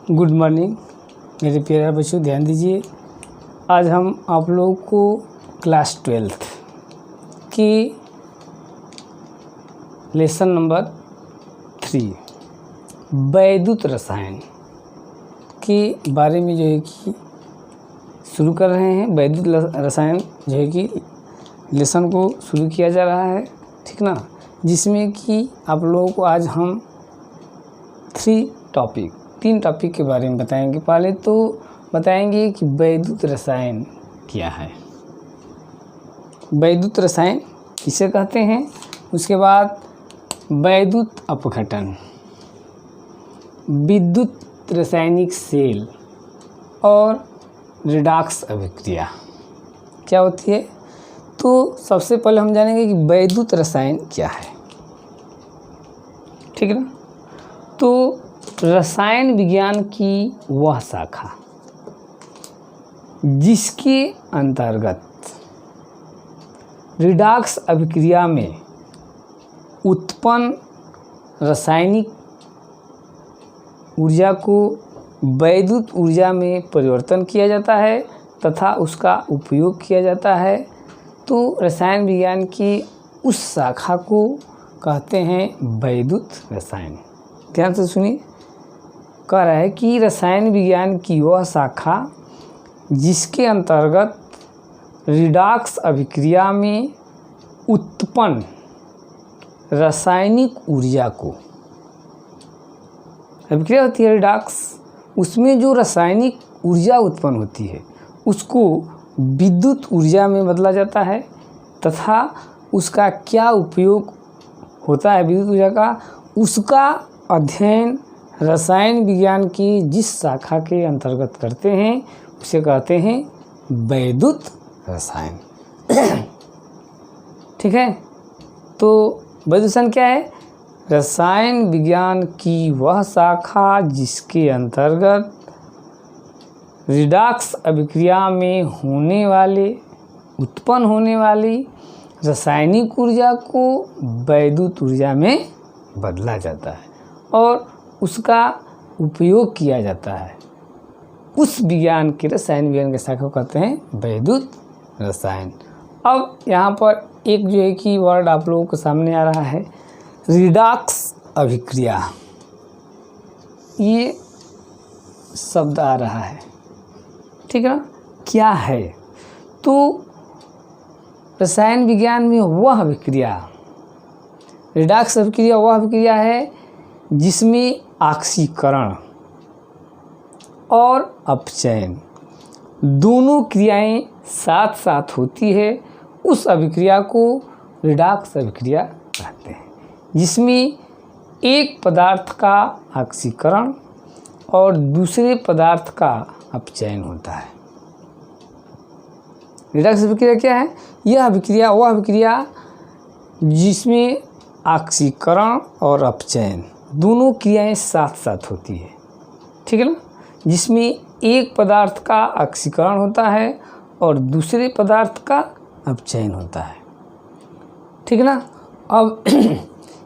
Good morning मेरे प्यारे बच्चों, ध्यान दीजिए। आज हम आप लोगों को क्लास 12th की लेसन नंबर 3 वैद्युत रसायन के बारे में जो है कि शुरू कर रहे हैं। वैद्युत रसायन जो है कि लेसन को शुरू किया जा रहा है, ठीक ना, जिसमें कि आप लोगों को आज हम 3 टॉपिक के बारे में बताएंगे। पहले तो बताएंगे कि वैद्युत रसायन क्या है, वैद्युत रसायन किसे कहते हैं। उसके बाद वैद्युत अपघटन, विद्युत रासायनिक सेल और रिडॉक्स अभिक्रिया क्या होती है। तो सबसे पहले हम जानेंगे कि वैद्युत रसायन क्या है, ठीक है ना। तो रसायन विज्ञान की वह शाखा जिसके अंतर्गत रिडॉक्स अभिक्रिया में उत्पन्न रासायनिक ऊर्जा को वैद्युत ऊर्जा में परिवर्तन किया जाता है तथा उसका उपयोग किया जाता है। तो रसायन विज्ञान की उस शाखा को कहते हैं वैद्युत रसायन। ध्यान से सुनिए, कह रहा है कि रसायन विज्ञान की वह शाखा जिसके अंतर्गत रिडॉक्स अभिक्रिया में उत्पन्न रासायनिक ऊर्जा को, अभिक्रिया होती है रिडॉक्स, उसमें जो रासायनिक ऊर्जा उत्पन्न होती है उसको विद्युत ऊर्जा में बदला जाता है तथा उसका क्या उपयोग होता है विद्युत ऊर्जा का, उसका अध्ययन रसायन विज्ञान की जिस शाखा के अंतर्गत करते हैं उसे कहते हैं वैद्युत रसायन। ठीक है। तो वैद्युत रसायन क्या है? रसायन विज्ञान की वह शाखा जिसके अंतर्गत रिडॉक्स अभिक्रिया में उत्पन्न होने वाली रासायनिक ऊर्जा को वैद्युत ऊर्जा में बदला जाता है और उसका उपयोग किया जाता है। उस विज्ञान के रसायन विज्ञान के शाखा को कहते हैं वैद्युत रसायन। अब यहाँ पर एक जो है कि वर्ड आप लोगों के सामने आ रहा है, रिडॉक्स अभिक्रिया। ये शब्द आ रहा है, ठीक है ना। क्या है? तो रसायन विज्ञान में वह अभिक्रिया, रिडॉक्स अभिक्रिया वह अभिक्रिया है जिसमें ऑक्सीकरण और अपचयन दोनों क्रियाएं साथ साथ होती है। उस अभिक्रिया को रिडॉक्स अभिक्रिया कहते हैं, जिसमें एक पदार्थ का ऑक्सीकरण और दूसरे पदार्थ का अपचयन होता है। रिडॉक्स अभिक्रिया क्या है? यह अभिक्रिया वह अभिक्रिया जिसमें ऑक्सीकरण और अपचयन दोनों क्रियाएं साथ साथ होती है, ठीक है ना, जिसमें एक पदार्थ का ऑक्सीकरण होता है और दूसरे पदार्थ का अपचयन होता है, ठीक है ना। अब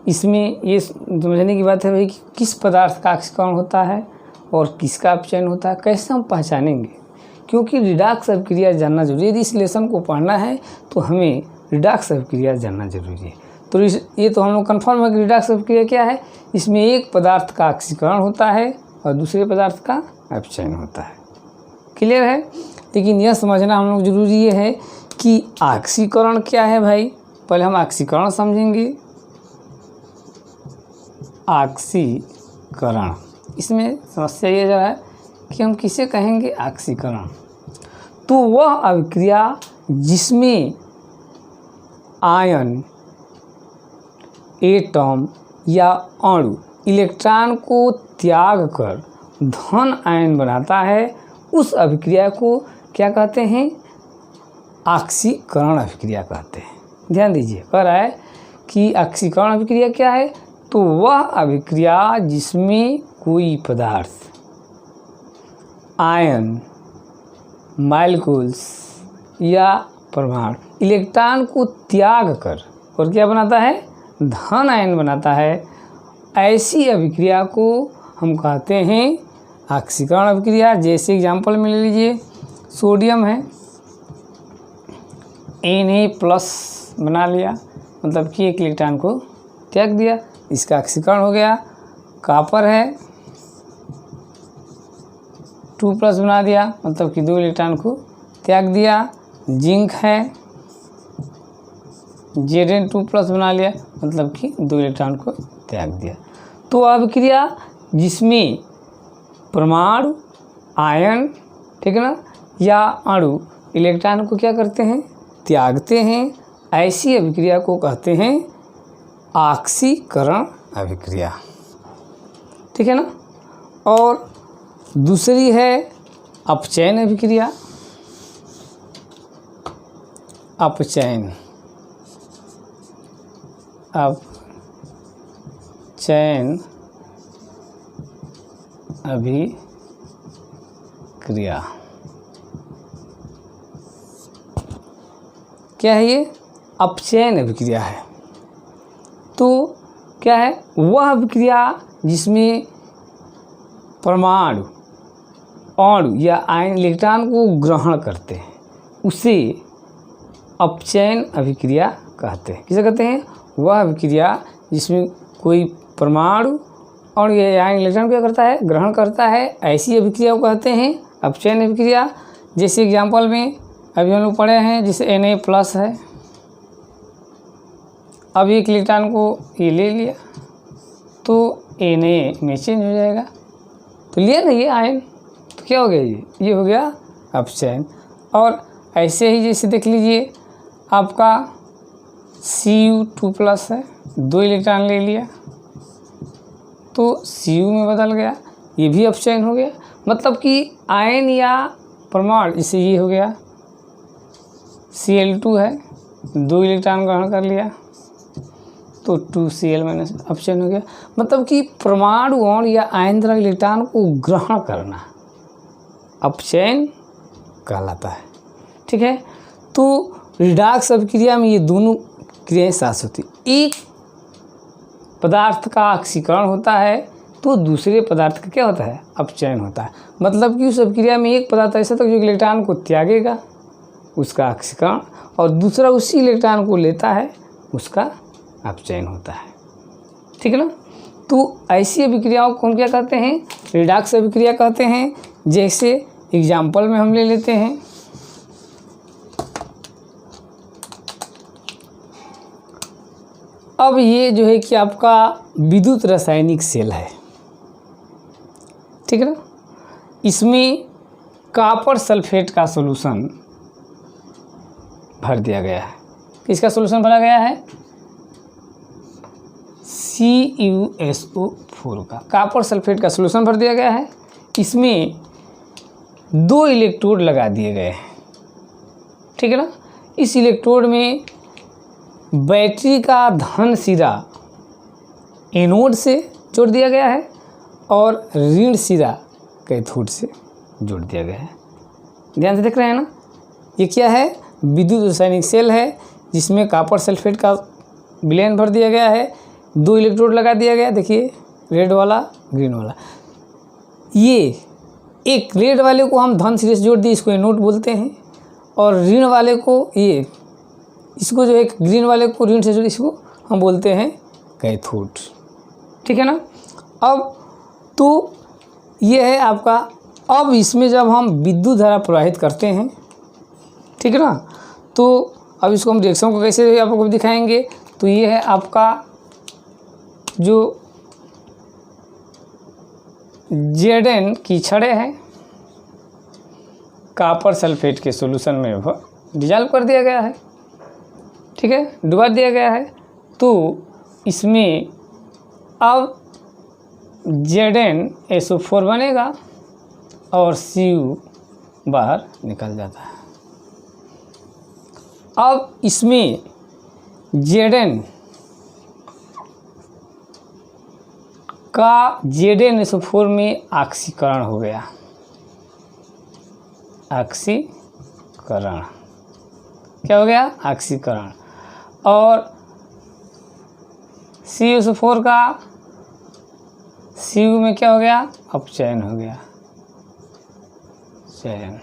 इसमें ये समझने की बात है भाई कि किस पदार्थ का ऑक्सीकरण होता है और किसका अपचयन होता है, कैसे हम पहचानेंगे, क्योंकि रिडॉक्स अभिक्रिया जानना जरूरी है। यदि इस लेसन को पढ़ना है तो हमें रिडॉक्स अभिक्रिया जानना जरूरी है। तो ये तो हम लोग कन्फर्म है कि रिडॉक्स अभिक्रिया क्या है, इसमें एक पदार्थ का ऑक्सीकरण होता है और दूसरे पदार्थ का अपचयन होता है। क्लियर है? लेकिन यह समझना हम लोग जरूरी ये है कि ऑक्सीकरण क्या है भाई। पहले हम ऑक्सीकरण समझेंगे। ऑक्सीकरण, इसमें समस्या ये जा रहा है कि हम किसे कहेंगे ऑक्सीकरण। तो वह अभिक्रिया जिसमें आयन, एटम या अणु इलेक्ट्रॉन को त्याग कर धन आयन बनाता है, उस अभिक्रिया को क्या कहते हैं? ऑक्सीकरण अभिक्रिया कहते हैं। ध्यान दीजिए, कह रहा है कि ऑक्सीकरण अभिक्रिया क्या है? तो वह अभिक्रिया जिसमें कोई पदार्थ आयन, मॉलिक्यूल्स या परमाणु इलेक्ट्रॉन को त्याग कर और क्या बनाता है? धन आयन बनाता है। ऐसी अभिक्रिया को हम कहते हैं ऑक्सीकरण अभिक्रिया। जैसे एग्जाम्पल में ले लीजिए, सोडियम है, Na+ बना लिया, मतलब कि एक इलेक्ट्रॉन को त्याग दिया, इसका ऑक्सीकरण हो गया। कॉपर है, 2+ बना दिया, मतलब कि 2 इलेक्ट्रॉन को त्याग दिया। जिंक है, Zn2+ बना लिया, मतलब कि 2 इलेक्ट्रॉन को त्याग दिया। तो अभिक्रिया जिसमें परमाणु, आयन, ठीक है ना, या अणु इलेक्ट्रॉन को क्या करते हैं, त्यागते हैं, ऐसी अभिक्रिया को कहते हैं ऑक्सीकरण अभिक्रिया, ठीक है ना। और दूसरी है अपचयन अभिक्रिया। अपचयन अभिक्रिया क्या है? ये अपचयन अभिक्रिया है। तो क्या है? वह अभिक्रिया जिसमें परमाणु, अणु या आयन इलेक्ट्रॉन को ग्रहण करते हैं, उसे अपचयन अभिक्रिया कहते हैं। किसे कहते हैं? वह अभिक्रिया जिसमें कोई परमाणु, अणु या आयन इलेक्ट्रॉन क्या करता है, ग्रहण करता है, ऐसी अभिक्रिया को कहते हैं अपचयन अभिक्रिया। जैसे एग्जाम्पल में अभी हम लोग पढ़े हैं, जैसे Na+ है, अब एक इलेक्ट्रॉन को ये ले लिया तो Na में चेंज हो जाएगा, तो लिया ना ये आयन, तो क्या हो गया, ये हो गया अपचयन। और ऐसे ही जैसे देख लीजिए, आपका Cu2+ है, 2 इलेक्ट्रॉन ले लिया तो Cu में बदल गया, ये भी अपचयन हो गया। मतलब कि आयन या परमाणु, जैसे ये हो गया Cl2 है, 2 इलेक्ट्रॉन ग्रहण कर लिया तो 2Cl- अपचयन हो गया। मतलब कि परमाणु, अणु या आयन द्वारा इलेक्ट्रॉन को ग्रहण करना अपचयन कहलाता है, ठीक है। तो रिडॉक्स अभिक्रिया में ये दोनों क्रियाएं साथ होती। एक पदार्थ का ऑक्सीकरण होता है तो दूसरे पदार्थ का क्या होता है, अपचयन होता है। मतलब कि उस अभिक्रिया में एक पदार्थ ऐसा था जो इलेक्ट्रॉन को त्यागेगा, उसका ऑक्सीकरण, और दूसरा उसी इलेक्ट्रॉन को लेता है, उसका अपचयन होता है, ठीक है ना। तो ऐसी अभिक्रियाओं को हम क्या कहते हैं, रिडॉक्स अभिक्रिया कहते हैं। जैसे एग्जाम्पल में हम ले लेते हैं, अब ये जो है कि आपका विद्युत रासायनिक सेल है, ठीक है ना। इसमें कॉपर सल्फेट का सॉल्यूशन भर दिया गया है। किसका सॉल्यूशन भरा गया है? CuSO4 का कॉपर सल्फेट का सॉल्यूशन भर दिया गया है। इसमें 2 इलेक्ट्रोड लगा दिए गए हैं, ठीक है ना। इस इलेक्ट्रोड में बैटरी का धन सिरा एनोड से जोड़ दिया गया है और ऋण सिरा कैथोड से जोड़ दिया गया है। ध्यान से देख रहे हैं ना, ये क्या है, विद्युत रासायनिक सेल है जिसमें कॉपर सल्फेट का विलयन भर दिया गया है, 2 इलेक्ट्रोड लगा दिया गया। देखिए रेड वाला, ग्रीन वाला। ये एक रेड वाले को हम धन सिरे से जोड़ दिए, इसको एनोड बोलते हैं, और ऋण वाले को, ये इसको जो एक ग्रीन वाले को ऋण से जोड़, इसको हम बोलते हैं कैथोड, ठीक है ना। अब तो ये है आपका। अब इसमें जब हम विद्युत धारा प्रवाहित करते हैं, ठीक है ना, तो अब इसको हम रिएक्शन को कैसे आपको दिखाएंगे। तो ये है आपका जो Zn की छड़ें हैं, कॉपर सल्फेट के सॉल्यूशन में वह डिजॉल्व कर दिया गया है, ठीक है, डुबा दिया गया है। तो इसमें अब ZnSO4 बनेगा और Cu बाहर निकल जाता है। अब इसमें Zn का ZnSO4 में ऑक्सीकरण हो गया। ऑक्सीकरण क्या हो गया? ऑक्सीकरण। और CuSO4 का Cu में क्या हो गया? अपचयन हो गया। चयन,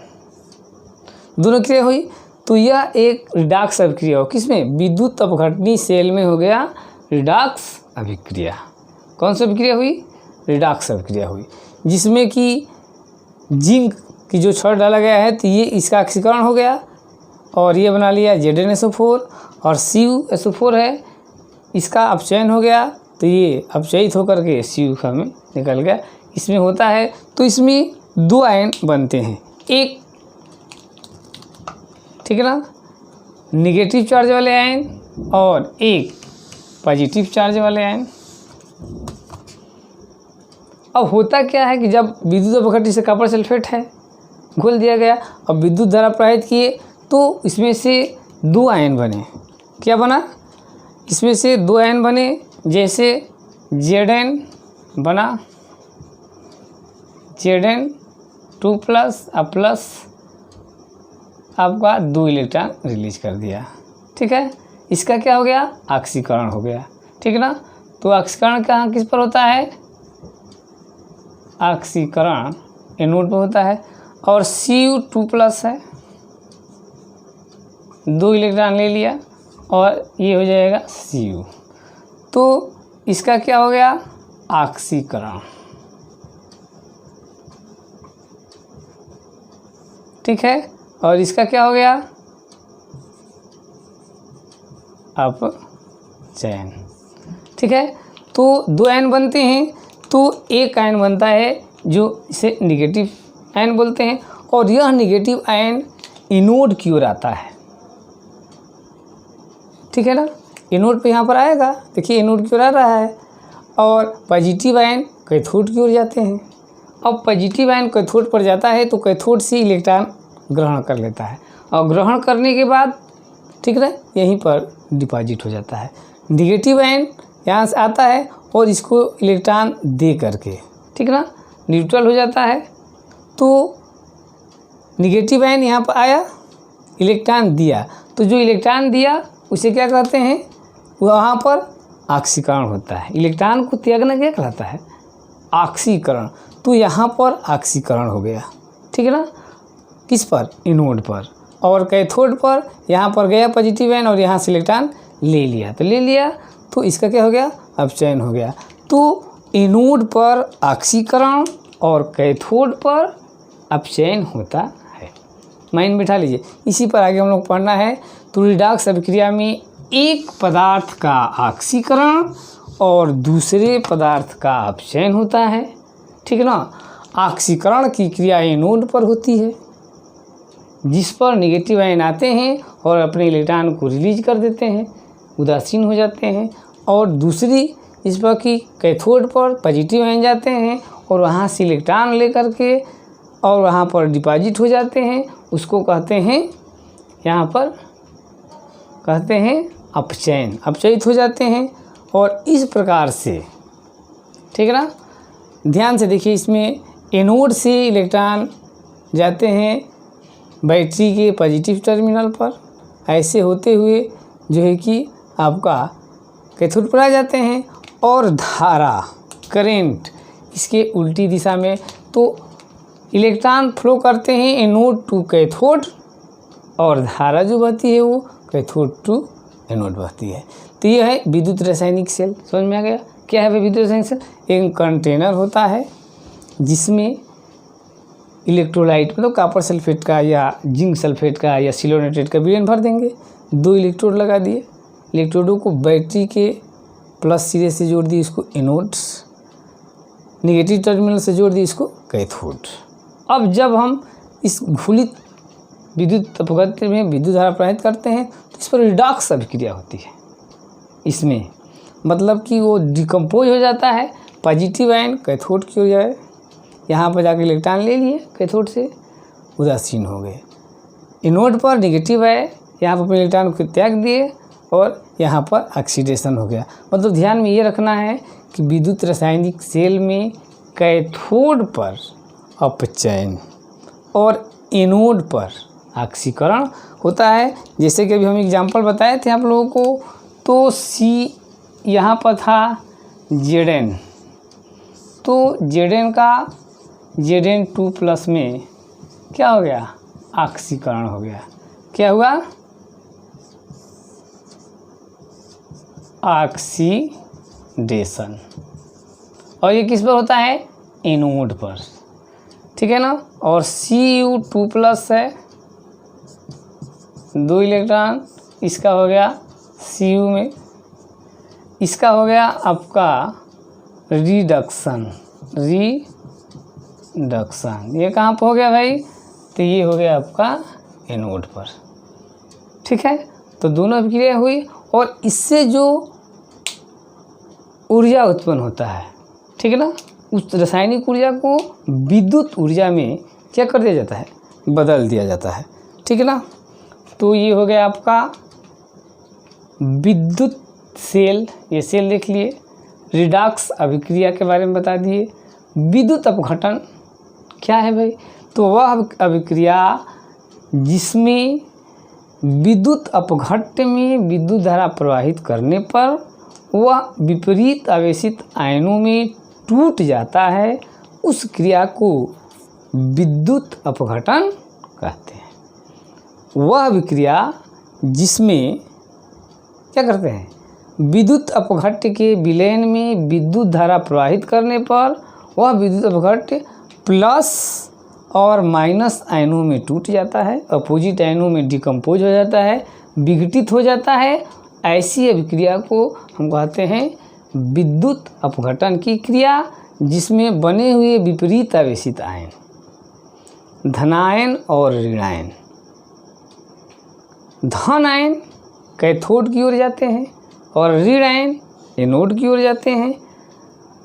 दोनों क्रिया हुई। तो यह एक रिडॉक्स अभिक्रिया हो, किसमें? विद्युत अपघटनी सेल में हो गया रिडॉक्स अभिक्रिया। कौन सी अभिक्रिया हुई? रिडॉक्स अभिक्रिया हुई, जिसमें कि जिंक की जो छड़ डाला गया है तो ये इसका ऑक्सीकरण हो गया और ये बना लिया ZnSO4, और CuSO4 है, इसका अपचयन हो गया तो ये अपचयित होकर के CU में निकल गया। इसमें होता है तो इसमें 2 आयन बनते हैं, एक, ठीक है ना, निगेटिव चार्ज वाले आयन और एक पॉजिटिव चार्ज वाले आयन। अब होता क्या है कि जब विद्युत अपघटन से कॉपर सल्फेट है घोल दिया गया और विद्युत धारा प्रवाहित किए तो इसमें से 2 आयन बने। क्या बना? इसमें से 2 आयन बने, जैसे Zn बना, Zn2 प्लस और प्लस आपका 2 इलेक्ट्रॉन रिलीज कर दिया, ठीक है। इसका क्या हो गया? ऑक्सीकरण हो गया, ठीक है ना। तो ऑक्सीकरण कहाँ किस पर होता है? ऑक्सीकरण एनोड पर होता है और Cu2 प्लस है, 2 इलेक्ट्रॉन ले लिया और ये हो जाएगा Cu। तो इसका क्या हो गया? ऑक्सीकरण, ठीक है। और इसका क्या हो गया? अपचयन, ठीक है। तो 2 आयन बनते हैं, तो एक आयन बनता है जो इसे निगेटिव आयन बोलते हैं, और यह निगेटिव आयन एनोड की ओर आता है, ठीक है ना। एनोड पे यहाँ पर आएगा, देखिए एनोड की ओर आ रहा है, और पॉजिटिव आयन कैथोड की ओर जाते हैं। अब पॉजिटिव आयन कैथोड पर जाता है तो कैथोड से इलेक्ट्रॉन ग्रहण कर लेता है, और ग्रहण करने के बाद, ठीक है, यहीं पर डिपॉजिट हो जाता है। निगेटिव आयन यहाँ से आता है और इसको इलेक्ट्रॉन दे करके, ठीक ना, न्यूट्रल हो जाता है। तो निगेटिव आयन यहाँ पर आया, इलेक्ट्रॉन दिया, तो जो इलेक्ट्रॉन दिया उसे क्या कहते हैं? वहाँ पर ऑक्सीकरण होता है। इलेक्ट्रॉन को त्यागना क्या कहलाता है? ऑक्सीकरण। तो यहाँ पर ऑक्सीकरण हो गया, ठीक है ना। किस पर? एनोड पर। और कैथोड पर यहाँ पर गया पॉजिटिव आयन और यहाँ से इलेक्ट्रॉन ले लिया, तो ले लिया तो इसका क्या हो गया? अपचयन हो गया। तो एनोड पर ऑक्सीकरण और कैथोड पर अपचयन होता है, माइंड बिठा लीजिए। इसी पर आगे हम लोग पढ़ना है। तो रिडॉक्स अभिक्रिया में एक पदार्थ का ऑक्सीकरण और दूसरे पदार्थ का अपचयन होता है, ठीक है ना। ऑक्सीकरण की क्रिया एनोड पर होती है, जिस पर निगेटिव आयन आते हैं और अपने इलेक्ट्रॉन को रिलीज कर देते हैं, उदासीन हो जाते हैं, और दूसरी इस पर कि कैथोड पर पॉजिटिव आयन जाते हैं और वहाँ से इलेक्ट्रॉन लेकर के और वहाँ पर डिपॉजिट हो जाते हैं, उसको कहते हैं, यहाँ पर कहते हैं अपचयन, अपचयित हो जाते हैं। और इस प्रकार से, ठीक है ना, ध्यान से देखिए, इसमें एनोड से इलेक्ट्रॉन जाते हैं बैटरी के पॉजिटिव टर्मिनल पर, ऐसे होते हुए जो है कि आपका कैथोड पर आ जाते हैं, और धारा करेंट इसके उल्टी दिशा में, तो इलेक्ट्रॉन फ्लो करते हैं एनोड टू कैथोड, और धारा जो बहती है वो कैथोड टू एनोड बहती है। तो ये है विद्युत रासायनिक सेल। समझ में आ गया? क्या है विद्युत रासायनिक सेल? एक कंटेनर होता है जिसमें इलेक्ट्रोलाइट, मतलब कॉपर सल्फेट का या जिंक सल्फेट का या सिलोनेटेड का विलयन भर देंगे, 2 इलेक्ट्रोड लगा दिए, इलेक्ट्रोडों को बैटरी के प्लस सिरे से जोड़ दिए, इसको एनोड्स, निगेटिव टर्मिनल से जोड़ दिए, इसको कैथोड। अब जब हम इस घुलित विद्युत अपघट्य में विद्युत धारा प्रवाहित करते हैं तो इस पर रिडॉक्स अभिक्रिया होती है। इसमें मतलब कि वो डिकम्पोज हो जाता है, पॉजिटिव आयन कैथोड की ओर जाए, यहाँ पर जाकर इलेक्ट्रॉन ले लिए कैथोड से, उदासीन हो गए। एनोड पर निगेटिव आए, यहाँ पर अपने इलेक्ट्रॉन को त्याग दिए और यहाँ पर ऑक्सीडेशन हो गया। मतलब ध्यान में ये रखना है कि विद्युत रासायनिक सेल में कैथोड पर अपचयन और एनोड पर ऑक्सीकरण होता है। जैसे कि अभी हम एग्जाम्पल बताए थे आप लोगों को, तो सी यहाँ पर था Zn, तो Zn का Zn2 प्लस में क्या हो गया, ऑक्सीकरण हो गया। क्या हुआ, ऑक्सीडेशन। और ये किस पर होता है, एनोड पर, ठीक है ना। और Cu2+ है, 2 इलेक्ट्रॉन, इसका हो गया Cu में, इसका हो गया आपका रिडक्शन। ये कहाँ पर हो गया भाई, तो ये हो गया आपका एनोड पर, ठीक है। तो दोनों अभिक्रिया हुई और इससे जो ऊर्जा उत्पन्न होता है, ठीक है ना, उस रासायनिक ऊर्जा को विद्युत ऊर्जा में क्या कर दिया जाता है, बदल दिया जाता है, ठीक है ना। तो ये हो गया आपका विद्युत सेल, ये सेल देख लिए। रिडॉक्स अभिक्रिया के बारे में बता दिए। विद्युत अपघटन क्या है भाई, तो वह अभिक्रिया जिसमें विद्युत अपघट्य में विद्युत धारा प्रवाहित करने पर वह विपरीत आवेशित आयनों में टूट जाता है, उस क्रिया को विद्युत अपघटन कहते हैं। वह अभिक्रिया जिसमें क्या करते हैं, विद्युत अपघट्य के विलयन में विद्युत धारा प्रवाहित करने पर वह विद्युत अपघट्य प्लस और माइनस आयनों में टूट जाता है, अपोजिट आयनों में डिकम्पोज हो जाता है, विघटित हो जाता है। ऐसी अभिक्रिया को हम कहते हैं विद्युत अपघटन की क्रिया, जिसमें बने हुए विपरीत आवेशित आयन, धनायन और ऋणायन, धन आयन कैथोड की ओर जाते हैं और ऋण आयन एनोड की ओर जाते हैं।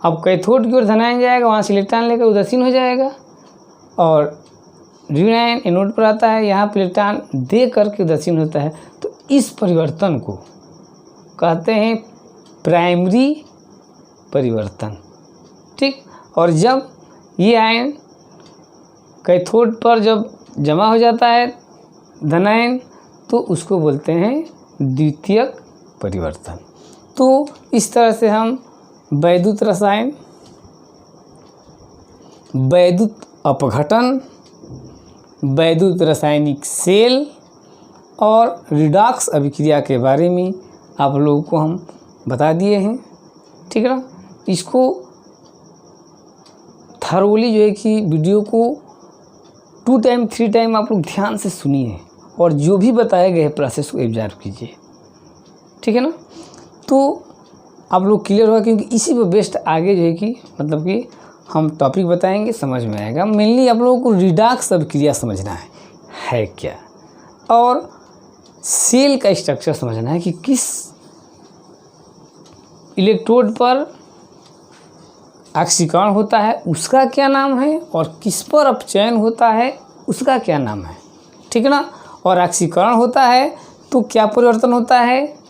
अब कैथोड की ओर धनायन जाएगा, वहाँ से इलेक्ट्रॉन लेकर उदासीन हो जाएगा, और ऋण आयन एनोड पर आता है, यहाँ पर इलेक्ट्रॉन दे करके उदासीन होता है। तो इस परिवर्तन को कहते हैं प्राइमरी परिवर्तन, ठीक। और जब ये आयन कैथोड पर जब जमा हो जाता है धनायन, तो उसको बोलते हैं द्वितीयक परिवर्तन। तो इस तरह से हम वैद्युत रसायन, वैद्युत अपघटन, वैद्युत रासायनिक सेल और रिडॉक्स अभिक्रिया के बारे में आप लोगों को हम बता दिए हैं, ठीक है ना। इसको थरोली जो है कि वीडियो को 2 टाइम 3 टाइम आप लोग ध्यान से सुनिए और जो भी बताए गए प्रोसेस को ऑब्जर्व कीजिए, ठीक है ना। तो आप लोग क्लियर होगा, क्योंकि इसी पर बेस्ट आगे जो है कि मतलब कि हम टॉपिक बताएंगे, समझ में आएगा। मेनली आप लोगों को रिडॉक्स अभिक्रिया समझना है क्या, और सेल का स्ट्रक्चर समझना है कि किस इलेक्ट्रोड पर ऑक्सीकरण होता है उसका क्या नाम है, और किस पर अपचयन होता है उसका क्या नाम है, ठीक है ना। और ऑक्सीकरण होता है तो क्या परिवर्तन होता है,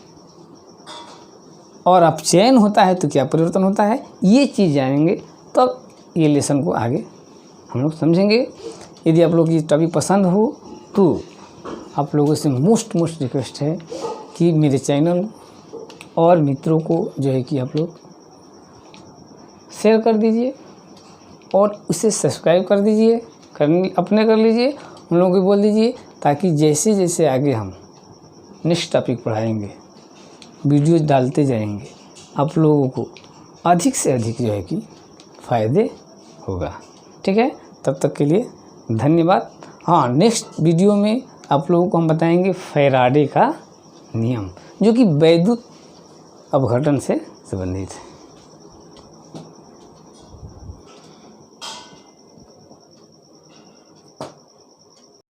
और अपचयन होता है तो क्या परिवर्तन होता है, ये चीज़ जानेंगे तब ये लेसन को आगे हम लोग समझेंगे। यदि आप लोग ये टॉपिक पसंद हो तो आप लोगों से मोस्ट रिक्वेस्ट है कि मेरे चैनल और मित्रों को जो है कि आप लोग शेयर कर दीजिए और उसे सब्सक्राइब कर दीजिए, अपने कर लीजिए, उन लोगों को बोल दीजिए, ताकि जैसे जैसे आगे हम नेक्स्ट टॉपिक पढ़ाएंगे, वीडियोज डालते जाएंगे, आप लोगों को अधिक से अधिक जो है कि फ़ायदे होगा, ठीक है। तब तक के लिए धन्यवाद। हाँ, नेक्स्ट वीडियो में आप लोगों को हम बताएंगे फैराडे का नियम, जो कि वैद्युत अपघटन से संबंधित है।